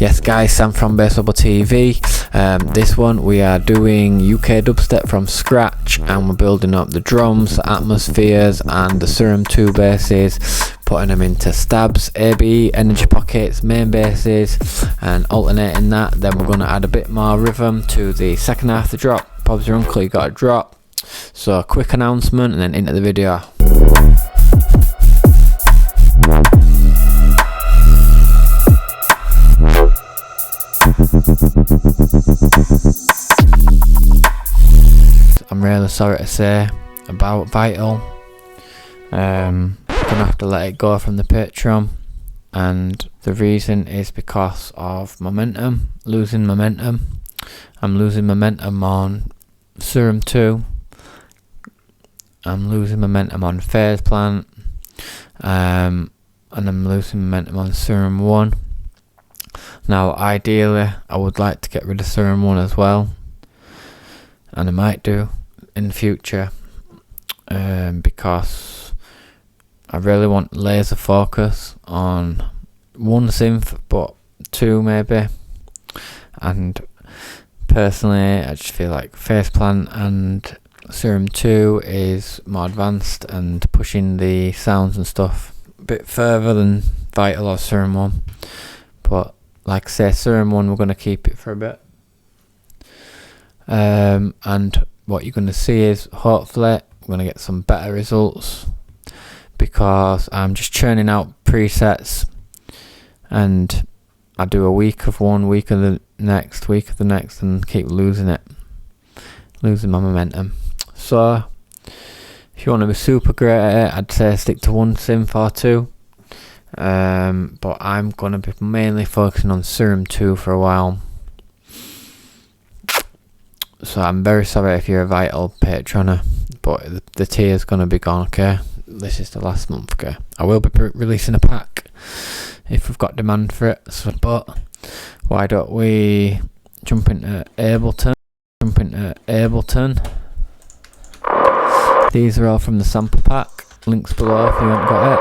Yes guys, Sam from Bassable TV. This one we are doing UK dubstep from scratch, and we're building up the drums, the atmospheres and the Serum 2 basses, putting them into stabs, AB, energy pockets, main basses, and alternating that. Then we're going to add a bit more rhythm to the second half of the drop. Bob's your uncle, you got a drop. So a quick announcement and then into the video. I'm really sorry to say about Vital. Gonna have to let it go from the Patreon, and the reason is because of momentum, losing momentum. I'm losing momentum on Serum 2. I'm losing momentum on Phase Plant, and I'm losing momentum on Serum 1. Now ideally I would like to get rid of Serum 1 as well, and I might do in the future, because I really want laser focus on one synth, but two maybe. And personally I just feel like Phase Plant and Serum 2 is more advanced and pushing the sounds and stuff a bit further than Vital or Serum 1. But like I say, Serum 1 we're going to keep it for a bit. And what you're going to see is hopefully we're going to get some better results, because I'm just churning out presets and I do a week of one, week of the next, and keep losing my momentum. So if you want to be super great at it, I'd say stick to one synth or two. But I'm going to be mainly focusing on Serum 2 for a while. So I'm very sorry if you're a Vital patroner, but the tier's going to be gone, okay? This is the last month, okay? I will be releasing a pack if we've got demand for it. So, but why don't we jump into Ableton? These are all from the sample pack. Links below if you haven't got it.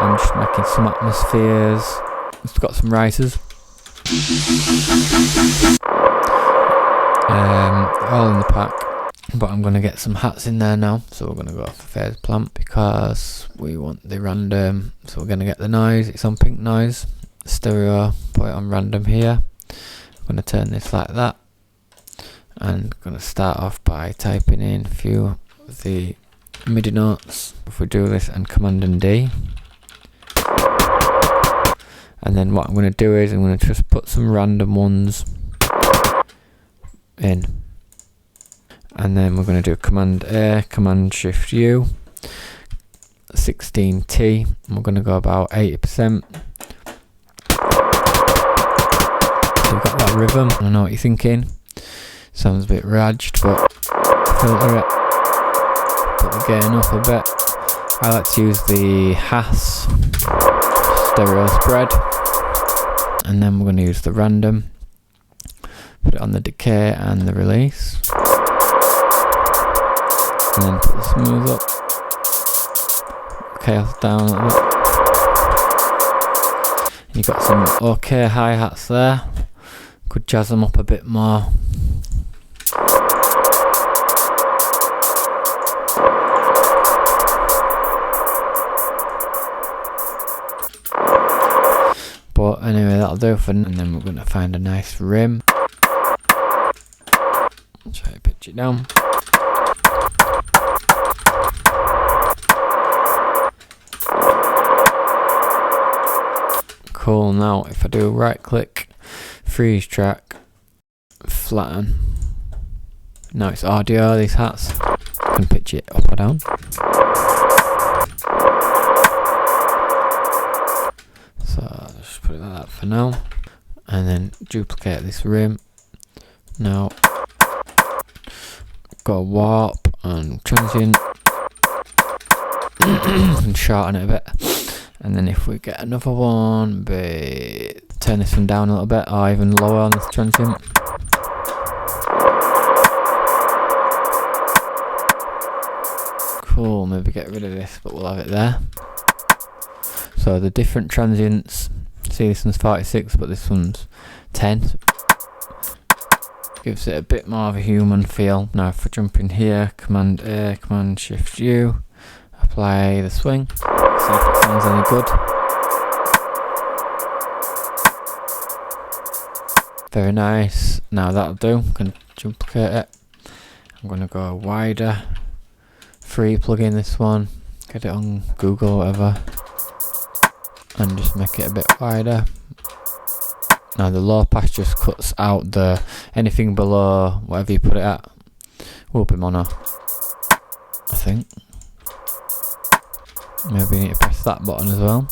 I'm just making some atmospheres. It's got some risers. All in the pack, but I'm going to get some hats in there now. So we're going to go for Phase Plant because we want the random. So we're going to get the noise. It's on pink noise, stereo. Put it on random here. I'm going to turn this like that, and going to start off by typing in a few of the MIDI notes. If we do this and Command and D. And then what I'm going to do is I'm going to just put some random ones in, and then we're going to do Command A, Command Shift U, 16T, and we're going to go about 80%. So you've got that rhythm. I know what you're thinking, sounds a bit raged, but filter it, put the gain up a bit. I like to use the Haas stereo spread, and then we're going to use the random, put it on the decay and the release, and then put the smooth up, chaos down a little bit. You've got some okay hi-hats there, could jazz them up a bit more. But anyway, that'll do for now. And then we're going to find a nice rim. Try to pitch it down. Cool. Now if I do right click, freeze track, flatten. Now it's audio, these hats. I can pitch it up or down. So I'll just put it like that for now, and then duplicate this rim. Now go warp and transient and shorten it a bit, and then if we get another one, turn this one down a little bit, or even lower on this transient. Cool, maybe get rid of this, but we'll have it there. So the different transients, see this one's 46, but this one's 10. Gives it a bit more of a human feel. Now if I jump in here, Command A, Command Shift U, apply the swing, see if it sounds any good. Very nice. Now that'll do. I'm going to duplicate it. I'm going to go wider. Free plugin this one. Get it on Google or whatever. And just make it a bit wider. Now the low pass just cuts out the anything below whatever you put it at will be mono, I think. Maybe you need to press that button as well.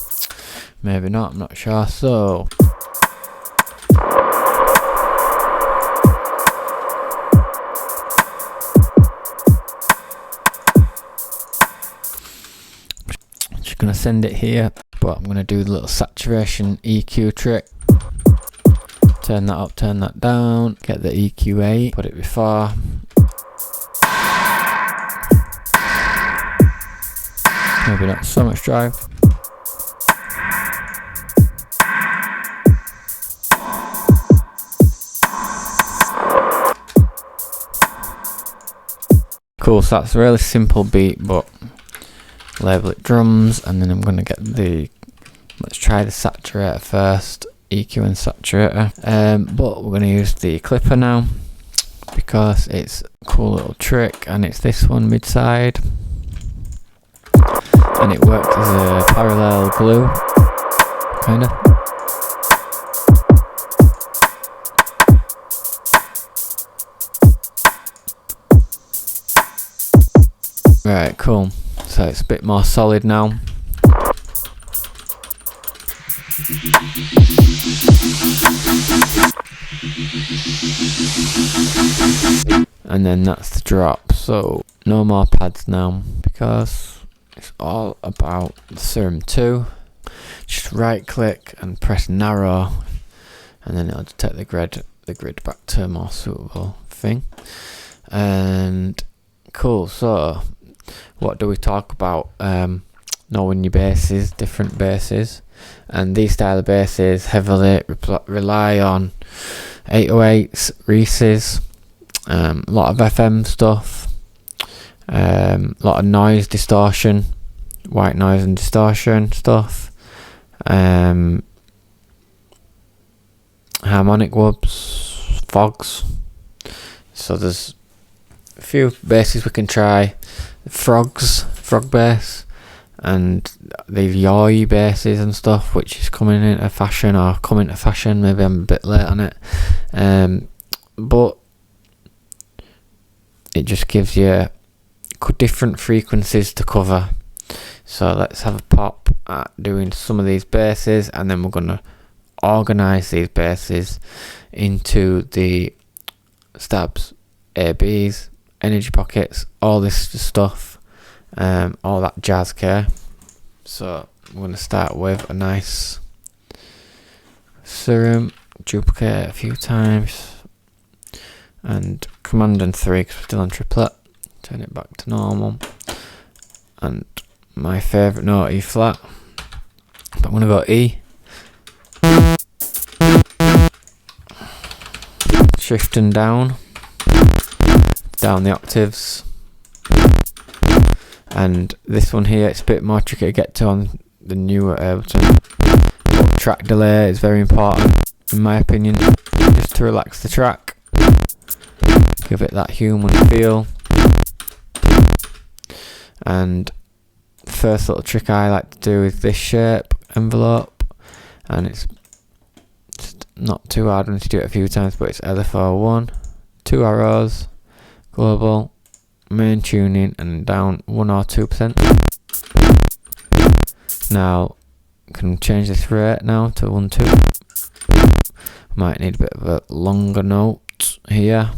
Maybe not, I'm not sure. So I'm just gonna send it here, but I'm gonna do the little saturation EQ trick. Turn that up, turn that down, get the EQ8, put it before. Maybe not so much drive. Cool, so that's a really simple beat, but label it drums, and then I'm going to get let's try the saturator first. EQ and saturator, but we're going to use the clipper now because it's a cool little trick, and it's this one mid-side, and it works as a parallel glue, kinda. Right, cool, so it's a bit more solid now. And then that's the drop, so no more pads now because it's all about the Serum 2. Just right click and press narrow, and then it'll detect the grid back to a more suitable thing. And cool, so what do we talk about? Knowing your basses, different basses, and these style of basses heavily rely on 808s, Reese's, a lot of FM stuff, a lot of noise distortion, white noise and distortion stuff, harmonic woods, fogs. So there's a few basses we can try. Frog bass, and these yaoi basses and stuff, which is coming into fashion. Maybe I'm a bit late on it, but it just gives you different frequencies to cover. So let's have a pop at doing some of these basses, and then we're going to organize these basses into the stabs, ABs, energy pockets, all this stuff, all that jazz care. So I'm going to start with a nice Serum, duplicate it a few times, and Command and 3 because we're still on triplet, turn it back to normal, and my favourite note, E flat, but I'm going to go E, shift and down the octaves. And this one here, it's a bit more tricky to get to on the newer Ableton. But track delay is very important, in my opinion, just to relax the track, give it that human feel. And the first little trick I like to do is this shape envelope, and it's just not too hard once you do it a few times, but it's LFO1, 2 arrows, global, main tuning, and down 1 or 2%. Now can change this rate now to 1-2. Might need a bit of a longer note here.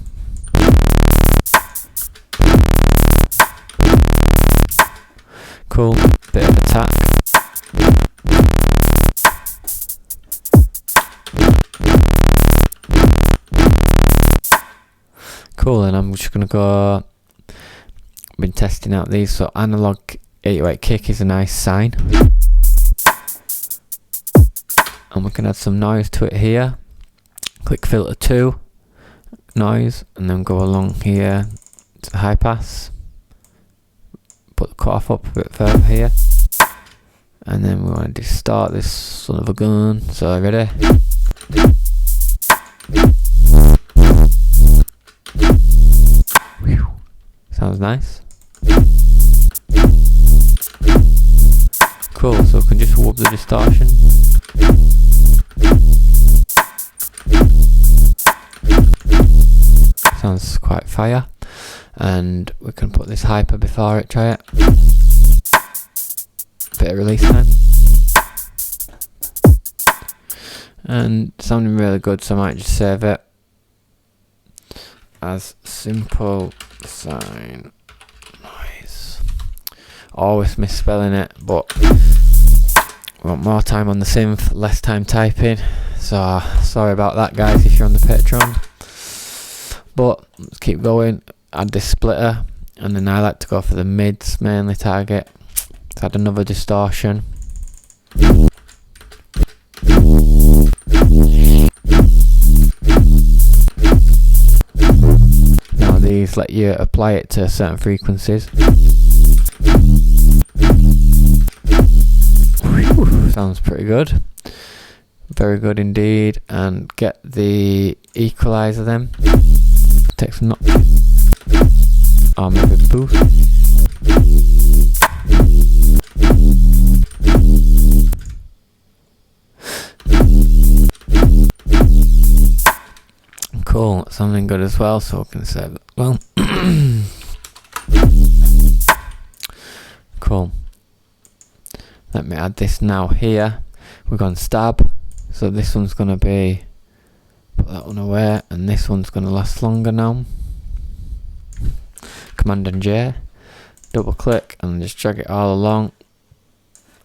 Cool, bit of attack. Cool, and I'm just gonna go. Been testing out these, so analog 808 kick is a nice sign. and we can add some noise to it here. Click filter 2, noise, and then go along here to the high pass. Put the cutoff up a bit further here, and then we want to distort this son of a gun. So ready? Whew. Sounds nice. Cool, so we can just whoop the distortion. Sounds quite fire. And we can put this hyper before it, try it. Bit of release time. And sounding really good, so I might just save it as simple sine noise. Always misspelling it, but I want more time on the synth, less time typing. So sorry about that, guys, if you're on the Patreon. But let's keep going. Add this splitter, and then I like to go for the mids mainly target. Let's add another distortion. Now these let you apply it to certain frequencies. Whew, sounds pretty good. Very good indeed. And get the equalizer then. Take some notches. Or maybe boost. Cool, something good as well, so we can save it. Well, cool. Let me add this now here. We're going to stab, so this one's going to be, put that one away, and this one's going to last longer now. Command and J, double click, and just drag it all along.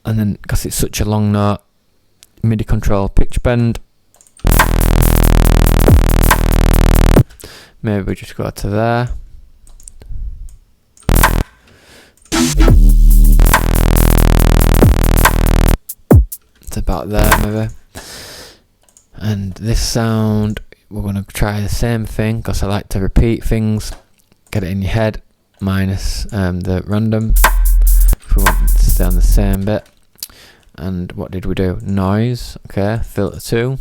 And then, because it's such a long note, MIDI control pitch bend. Maybe we just go to there. It's about there, maybe. And this sound, we're going to try the same thing, because I like to repeat things. Get it in your head, minus the random, if we want to stay on the same bit. And what did we do? Noise, okay, filter 2.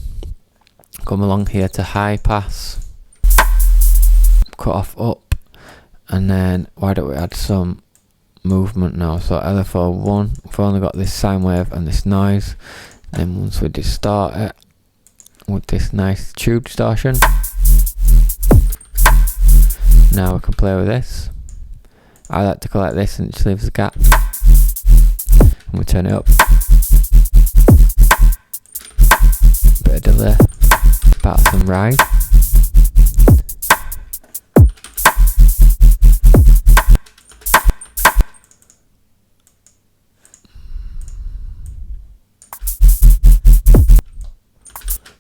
Come along here to high pass, cut off up, and then why don't we add some movement now? So LFO 1, we've only got this sine wave and this noise. Then once we distort it with this nice tube distortion, now we can play with this. I like to go like this and it just leaves a gap. And we turn it up. Bit of delay. About some ride.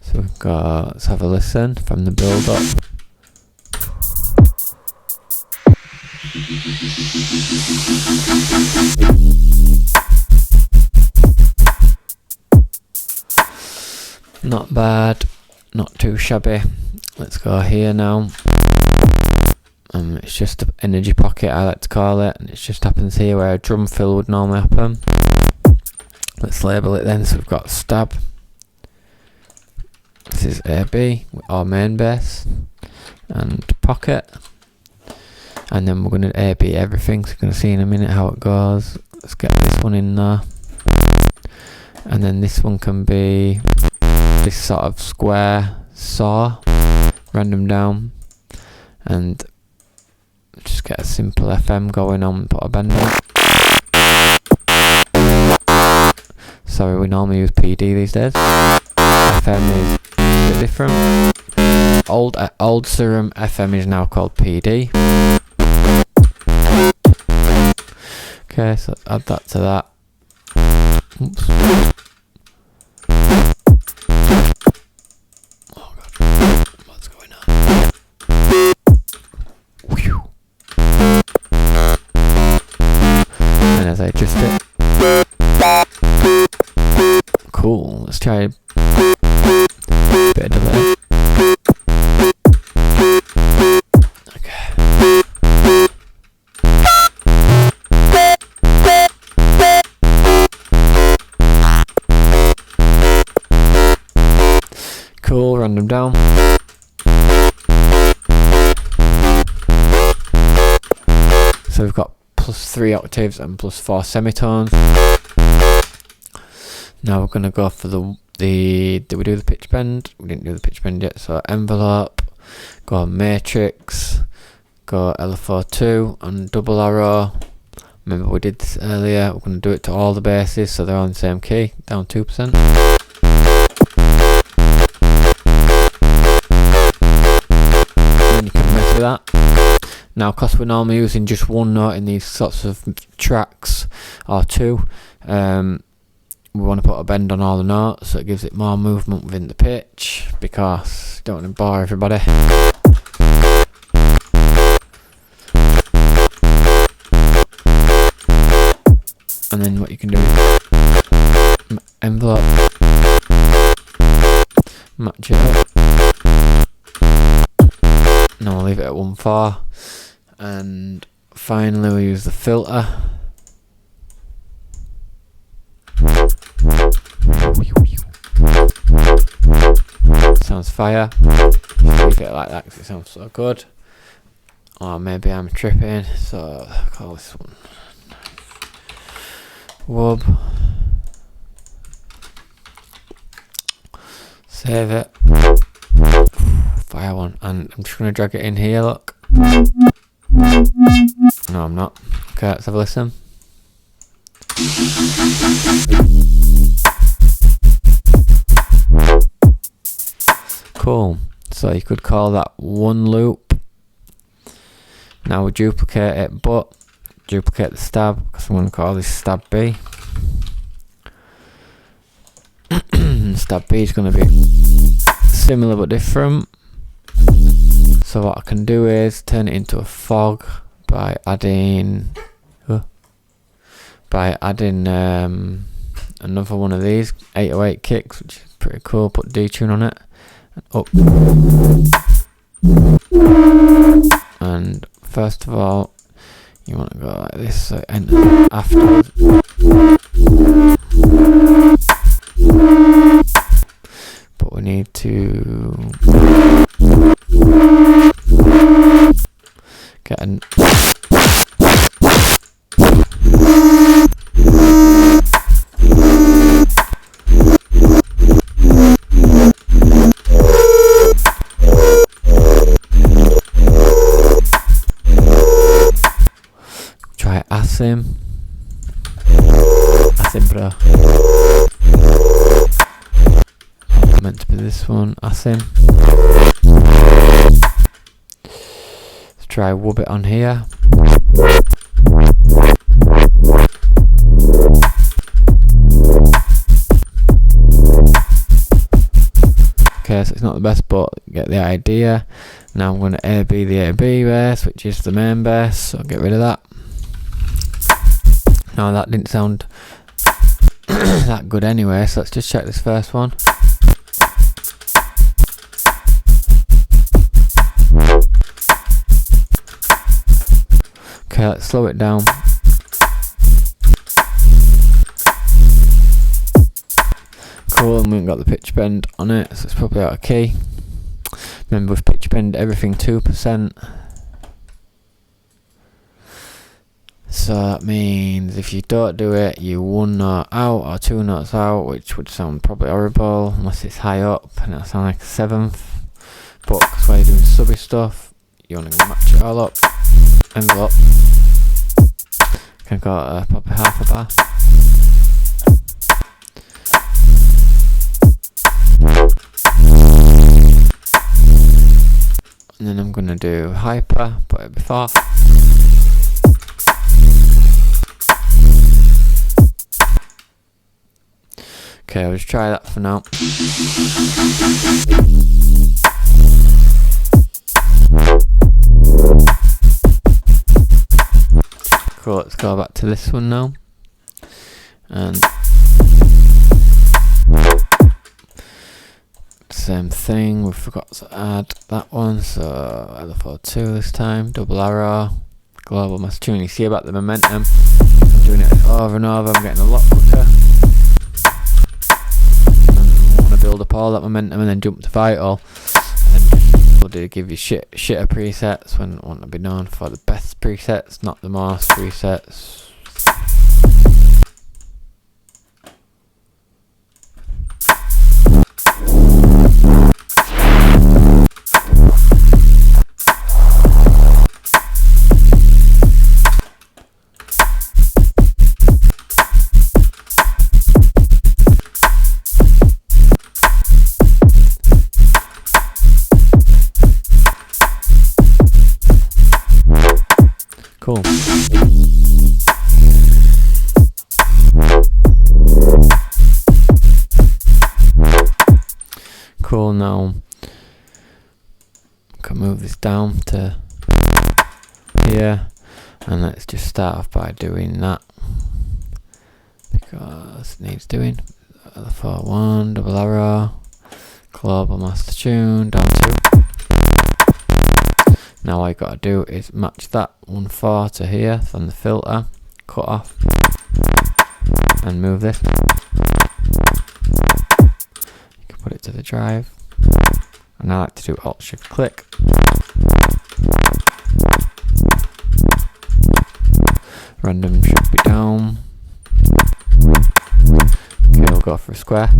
So we've got, let's have a listen from the build up. Not bad, not too shabby. Let's go here now. It's just an energy pocket, I like to call it, and it just happens here where a drum fill would normally happen. Let's label it then. So we've got stab. This is AB, our main bass, and pocket. And then we're going to AB everything, so you're going to see in a minute how it goes. Let's get this one in there. And then this one can be this sort of square saw, random down, and just get a simple FM going on, put a bend on it. Sorry, we normally use PD these days. FM is a bit different. Old Serum FM is now called PD. Okay, so let's add that to that. Oops. Oh god, what's going on? Whew. And as I adjust it. Cool, let's try Cool, random down. So we've got +3 octaves and +4 semitones. Now we're gonna go for the did we do the pitch bend? We didn't do the pitch bend yet. So envelope, go matrix, go LFO2 and double arrow. Remember we did this earlier. We're gonna do it to all the basses so they're on the same key, down 2%. And you can mess with that. Now, because we're normally using just one note in these sorts of tracks, or two, we want to put a bend on all the notes so it gives it more movement within the pitch, because don't want to bore everybody. And then what you can do is envelope, match it up. Now I'll leave it at 1/4. And finally we'll use the filter. Sounds fire. Just leave it like that because it sounds so good. Or maybe I'm tripping, so I'll call this one Wub. Save it. Fire one. And I'm just going to drag it in here, look. No, I'm not. Okay, let's have a listen. Cool. So you could call that one loop. Now we duplicate it, but duplicate the stab, because I'm going to call this stab B. Stab B is going to be similar but different. So what I can do is turn it into a fog by adding another one of these 808 kicks, which is pretty cool. Put D-tune on it and up. And first of all, you want to go like this, so enter afterwards. But we need to get an try Asim bro. Meant to be this one, Asim. Let's try Wub it on here. Okay, so it's not the best, but get the idea. Now I'm going to A-B the A-B bass, which is the main bass, so I'll get rid of that. No, that didn't sound that good anyway, so let's just check this first one. Okay, let's slow it down. Cool, and we haven't got the pitch bend on it, so it's probably out of key. Remember, we've pitch bend everything 2%. So that means if you don't do it, you're 1 note out or 2 notes out, which would sound probably horrible unless it's high up and it'll sound like a 7th. But because while you're doing subby stuff, you want to match it all up. Envelope. Can go probably half a bar. And then I'm going to do hyper, put it before. Okay, I'll just try that for now. Cool, let's go back to this one now. And same thing, we forgot to add that one, so LFO2 this time, double arrow, global mass tune. You see about the momentum, I'm doing it over and over, I'm getting a lot quicker. And I want to build up all that momentum and then jump to vital. And bloody give you shitter presets when I want to be known for the best presets, not the most presets. Cool. Cool, now can move this down to here, and let's just start off by doing that because it needs doing. The 4-1 double arrow, global master tune down to. Now all you gotta do is match that 1-4 to here from the filter, cut off, and move this. You can put it to the drive, and I like to do Alt Shift click. Random should be down. Okay, we'll go for a square.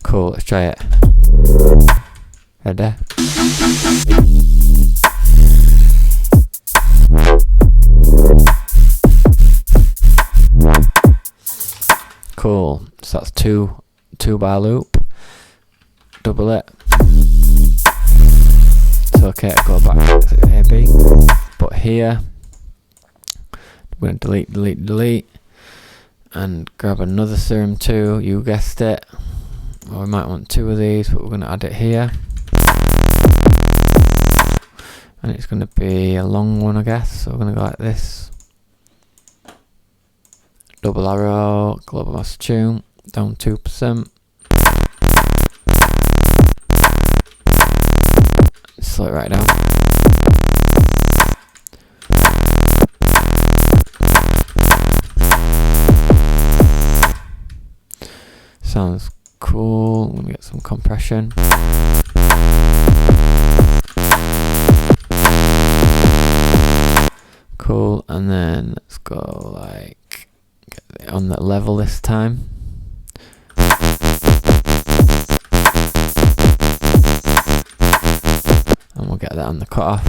Cool, let's try it. Right there. Cool, so that's two bar loop, double it. It's okay to go back to A, B, but here we're going to delete, and grab another Serum 2, you guessed it, or we might want 2 of these, but we're going to add it here. And it's going to be a long one, I guess, so we're going to go like this. Double arrow, global master tune, down 2%. Slow it right down. Sounds cool. I'm going to get some compression. Cool, and then let's go like get it on that level this time. And we'll get that on the cutoff.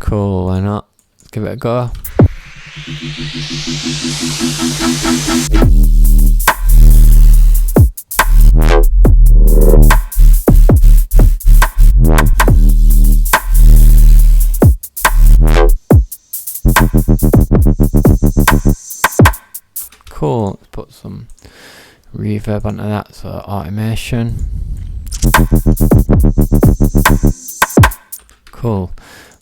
Cool, why not? Let's give it a go. Cool, let's put some reverb onto that, so automation. Cool.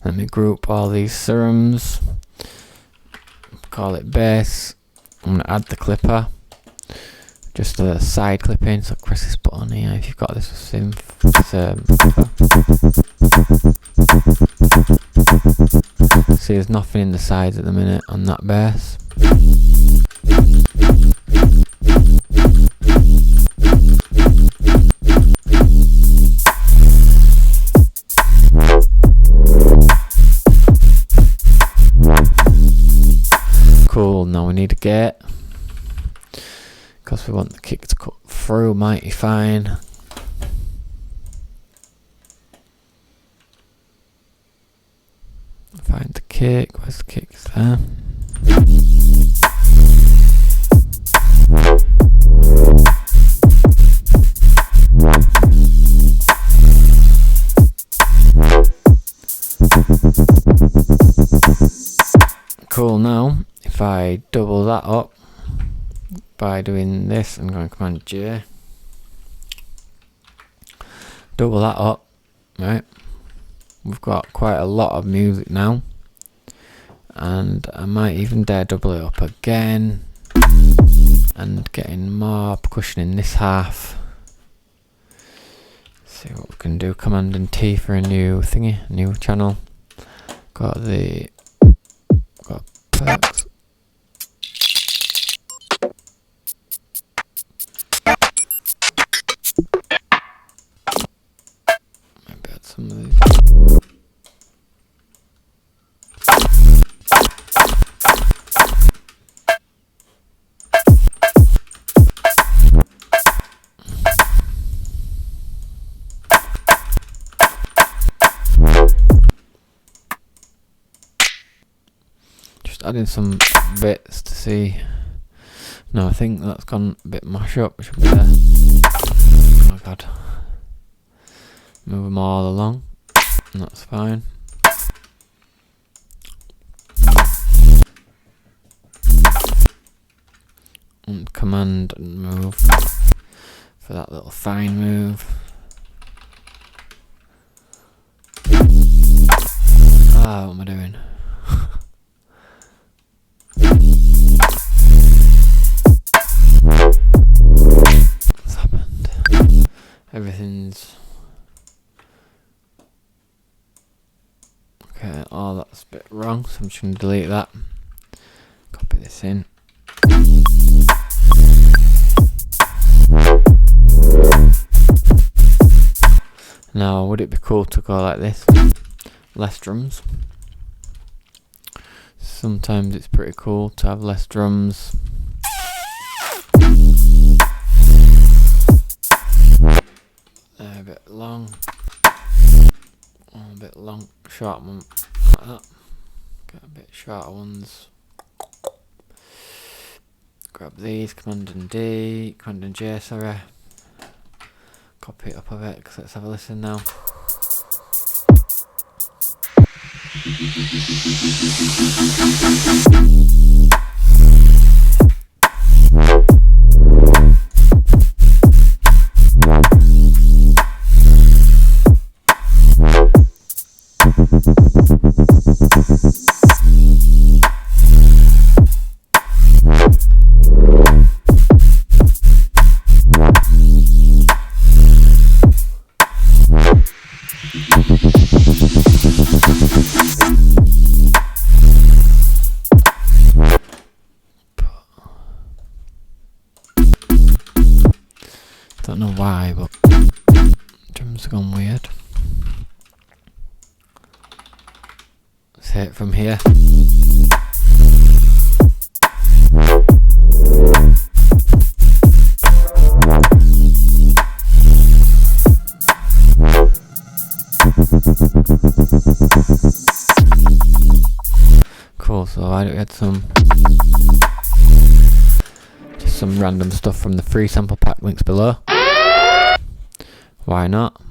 Let me group all these serums, call it bass. I'm going to add the clipper, just a side clipping, so press this button here if you've got this synth. See, there's nothing in the sides at the minute on that bass. Cool, now we need a gate because we want the kick to cut through mighty fine. Find the kick, where's the kick? It's there. Cool, I double that up by doing this, I'm going to Command J. Double that up, right? We've got quite a lot of music now, and I might even dare double it up again and getting more percussion in this half. See what we can do. Command and T for a new thingy, new channel. Got perks. Maybe add some of these. Adding some bits to see. No, I think that's gone a bit mash up. Should be there. Oh my god. Move them all along. And that's fine. And command and move for that little fine move. Ah, what am I doing? What's happened? Everything's okay. Oh, that's a bit wrong, so I'm just going to delete that. Copy this in. Now, would it be cool to go like this? Less drums. Sometimes it's pretty cool to have less drums. They're a bit long. Oh, a bit long, short one like that. Get a bit shorter ones. Grab these, Command and D, Command and J, sorry. Copy it up a bit, because let's have a listen now. Don't know why, but drums have gone weird. Let's hit it from here. Cool, so I had some random stuff from the free sample pack, links below. Why not?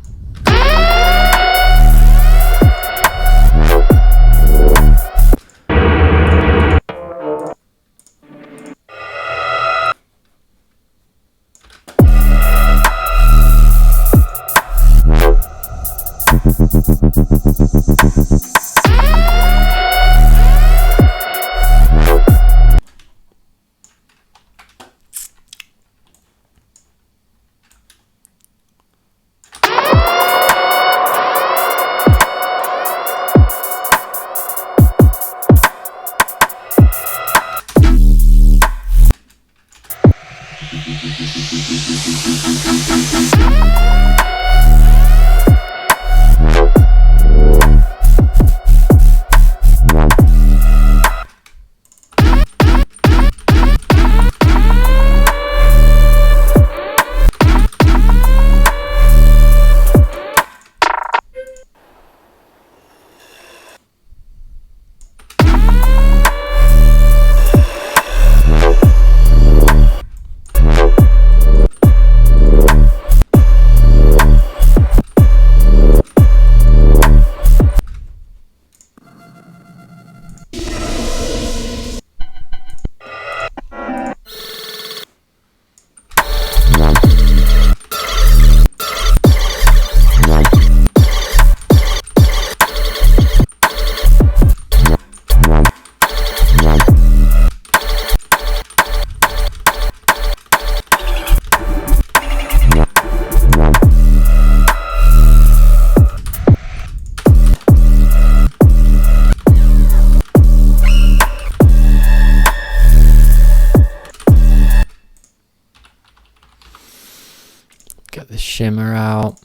the shimmer out.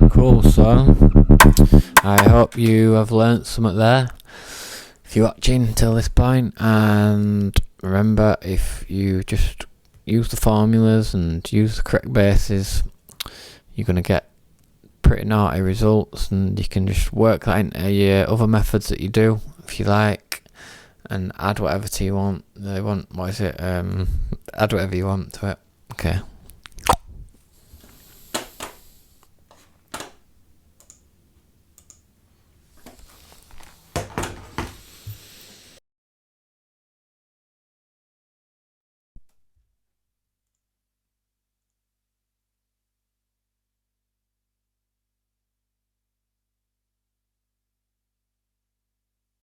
Cool, so I hope you have learnt something there if you're watching until this point, and remember, if you just use the formulas and use the correct bases, you're going to get pretty naughty results, and you can just work that into your other methods that you do if you like, and add whatever to you want. Add whatever you want to it. Okay.